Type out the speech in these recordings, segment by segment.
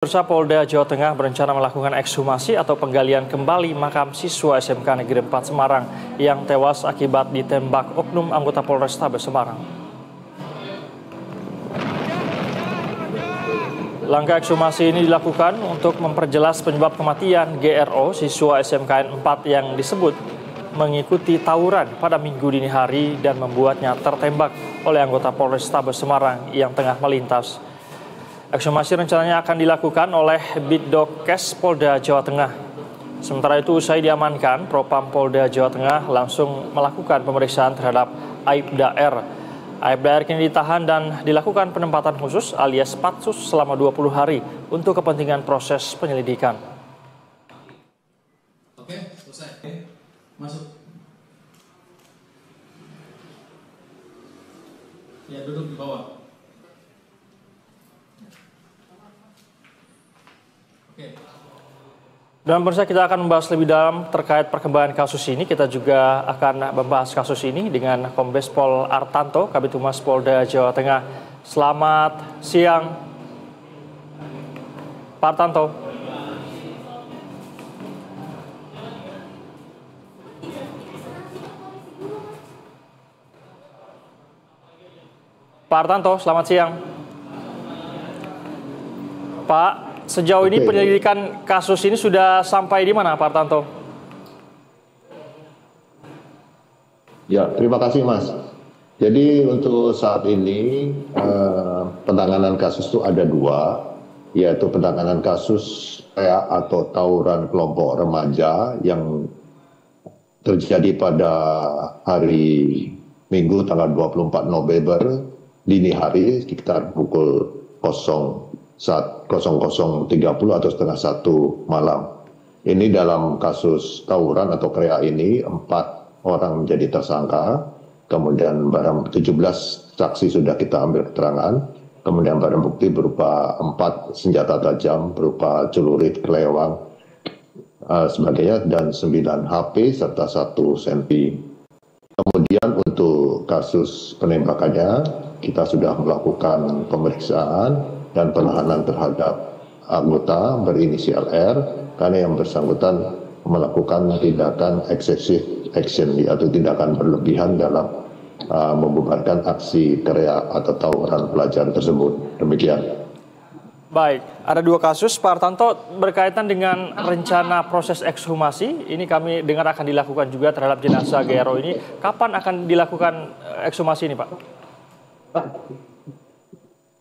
Pemirsa, Polda Jawa Tengah berencana melakukan ekshumasi atau penggalian kembali makam siswa SMK Negeri 4 Semarang yang tewas akibat ditembak oknum anggota Polrestabes Semarang. Langkah ekshumasi ini dilakukan untuk memperjelas penyebab kematian GRO, siswa SMKN 4 yang disebut mengikuti tawuran pada Minggu dini hari dan membuatnya tertembak oleh anggota Polrestabes Semarang yang tengah melintas. Ekshumasi rencananya akan dilakukan oleh Bidokes Polda Jawa Tengah. Sementara itu, usai diamankan, Propam Polda Jawa Tengah langsung melakukan pemeriksaan terhadap Aibda R. Aibda R kini ditahan dan dilakukan penempatan khusus alias patsus selama 20 hari untuk kepentingan proses penyelidikan. Oke, selesai. Masuk. Ya, duduk di bawah. Dan pemirsa, kita akan membahas lebih dalam terkait perkembangan kasus ini. Kita juga akan membahas kasus ini dengan Kombes Pol Artanto, Kabid Humas Polda Jawa Tengah. Selamat siang, Pak Artanto. Pak Artanto, selamat siang. Pak, sejauh ini penyelidikan kasus ini sudah sampai di mana, Pak Artanto? Ya, terima kasih, Mas. Jadi untuk saat ini penanganan kasus itu ada dua, yaitu penanganan kasus atau tawuran kelompok remaja yang terjadi pada hari Minggu tanggal 24 November dini hari sekitar pukul 00.30 atau setengah 1 malam. Ini dalam kasus tawuran atau krea ini 4 orang menjadi tersangka, kemudian barang 17 saksi sudah kita ambil keterangan, kemudian barang bukti berupa 4 senjata tajam berupa celurit, kelewang, sebagainya, dan 9 HP serta 1 senpi. Kemudian untuk kasus penembakannya kita sudah melakukan pemeriksaan dan penahanan terhadap anggota berinisial R karena yang bersangkutan melakukan tindakan excessive action atau tindakan berlebihan dalam membubarkan aksi krea atau tawuran pelajar tersebut. Demikian. Baik, ada 2 kasus, Pak Artanto, berkaitan dengan rencana proses ekshumasi. Ini kami dengar akan dilakukan juga terhadap jenazah GRO ini. Kapan akan dilakukan ekshumasi ini, Pak?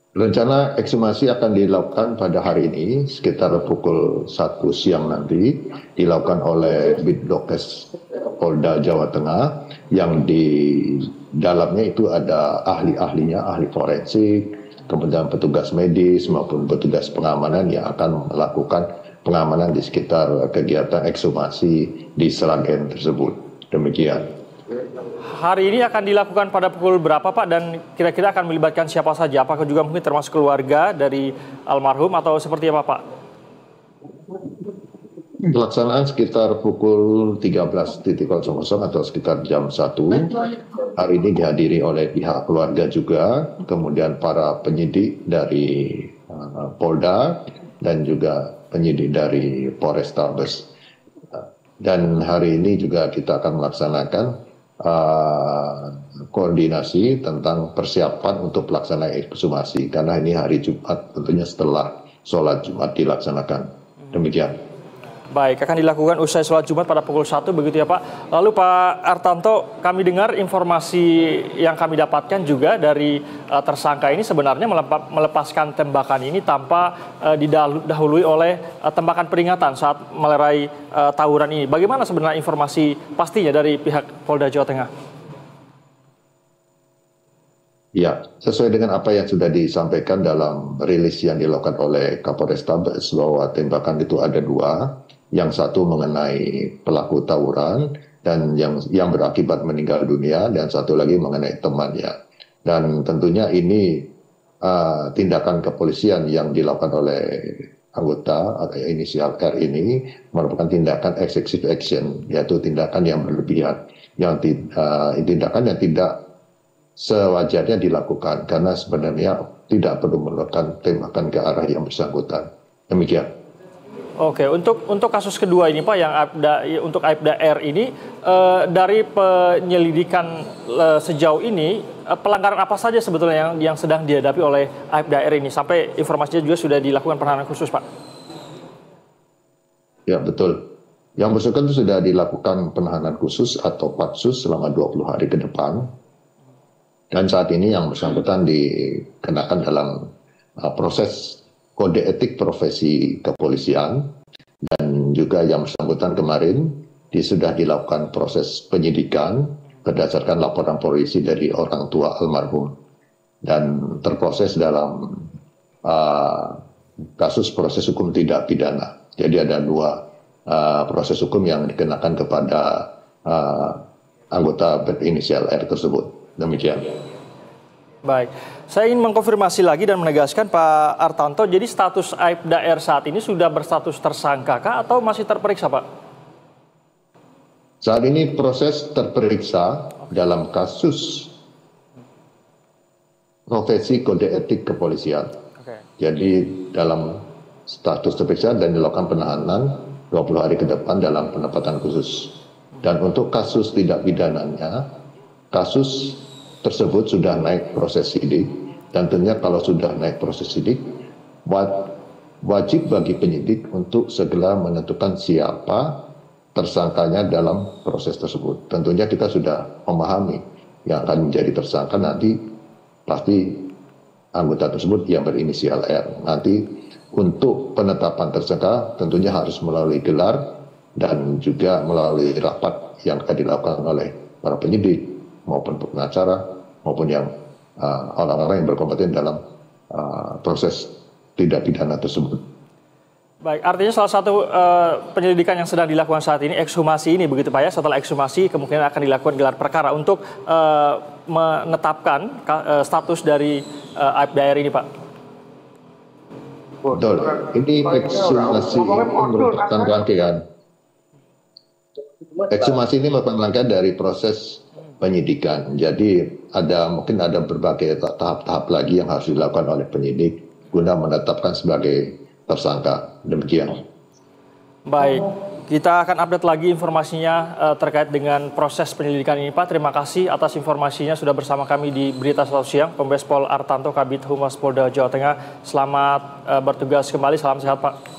Rencana ekshumasi akan dilakukan pada hari ini sekitar pukul 1 siang nanti, dilakukan oleh Bidokes Polda Jawa Tengah yang di dalamnya itu ada ahli-ahlinya, ahli forensik, kemudian petugas medis maupun petugas pengamanan yang akan melakukan pengamanan di sekitar kegiatan ekshumasi di Sragen tersebut. Demikian. Hari ini akan dilakukan pada pukul berapa, Pak? Dan kira-kira akan melibatkan siapa saja? Apakah juga mungkin termasuk keluarga dari almarhum atau seperti apa, Pak? Pelaksanaan sekitar pukul 13.00 atau sekitar jam 1. Hari ini dihadiri oleh pihak keluarga juga, kemudian para penyidik dari Polda dan juga penyidik dari Polrestabes. Dan hari ini juga kita akan melaksanakan koordinasi tentang persiapan untuk pelaksanaan ekshumasi karena ini hari Jumat, tentunya setelah sholat Jumat dilaksanakan. Demikian. Baik, akan dilakukan usai sholat Jumat pada pukul 1, begitu ya, Pak. Lalu Pak Artanto, kami dengar informasi yang kami dapatkan juga dari tersangka ini sebenarnya melepaskan tembakan ini tanpa didahului oleh tembakan peringatan saat melerai tawuran ini. Bagaimana sebenarnya informasi pastinya dari pihak Polda Jawa Tengah? Ya, sesuai dengan apa yang sudah disampaikan dalam rilis yang dilakukan oleh Kapolrestabes bahwa tembakan itu ada 2. Yang satu mengenai pelaku tawuran dan yang berakibat meninggal dunia, dan satu lagi mengenai temannya. Dan tentunya ini tindakan kepolisian yang dilakukan oleh anggota atau inisial R ini merupakan tindakan excessive action, yaitu tindakan yang berlebihan, tindakan yang tidak sewajarnya dilakukan karena sebenarnya tidak perlu melakukan tembakan ke arah yang bersangkutan. Demikian. Oke, untuk kasus kedua ini Pak, yang untuk Aibda R ini, dari penyelidikan sejauh ini, pelanggaran apa saja sebetulnya yang sedang dihadapi oleh Aibda R ini? Sampai informasinya juga sudah dilakukan penahanan khusus, Pak. Ya, betul. Yang bersangkutan sudah dilakukan penahanan khusus atau patsus selama 20 hari ke depan. Dan saat ini yang bersangkutan dikenakan dalam proses kode etik profesi kepolisian, dan juga yang bersangkutan kemarin sudah dilakukan proses penyidikan berdasarkan laporan polisi dari orang tua almarhum dan terproses dalam kasus proses hukum tidak pidana. Jadi ada dua proses hukum yang dikenakan kepada anggota berinisial R tersebut. Demikian. Baik, saya ingin mengkonfirmasi lagi dan menegaskan Pak Artanto, jadi status Aibda R saat ini sudah berstatus tersangka kah atau masih terperiksa, Pak? Saat ini proses terperiksa dalam kasus profesi kode etik kepolisian. Jadi dalam status terperiksa dan dilakukan penahanan 20 hari ke depan dalam penempatan khusus. Dan untuk kasus tidak pidananya, kasus tersebut sudah naik proses sidik, dan tentunya kalau sudah naik proses sidik, wajib bagi penyidik untuk segera menentukan siapa tersangkanya dalam proses tersebut. Tentunya kita sudah memahami yang akan menjadi tersangka nanti pasti anggota tersebut yang berinisial R. Nanti untuk penetapan tersangka tentunya harus melalui gelar dan juga melalui rapat yang akan dilakukan oleh para penyidik maupun pengacara, maupun yang orang-orang yang berkompeten dalam proses tidak pidana tersebut. Baik, artinya salah satu penyelidikan yang sedang dilakukan saat ini, ekshumasi ini begitu Pak ya, setelah ekshumasi kemungkinan akan dilakukan gelar perkara untuk menetapkan status dari Aibda R ini Pak. Betul, ini ekshumasi merupakan rangkaian. Ekshumasi ini merupakan rangkaian dari proses penyidikan. Jadi mungkin ada berbagai tahap-tahap lagi yang harus dilakukan oleh penyidik guna menetapkan sebagai tersangka. Demikian. Baik, kita akan update lagi informasinya terkait dengan proses penyelidikan ini Pak. Terima kasih atas informasinya sudah bersama kami di Berita Satu Siang. Kombes Pol Artanto, Kabid Humas Polda Jawa Tengah. Selamat bertugas kembali, salam sehat Pak.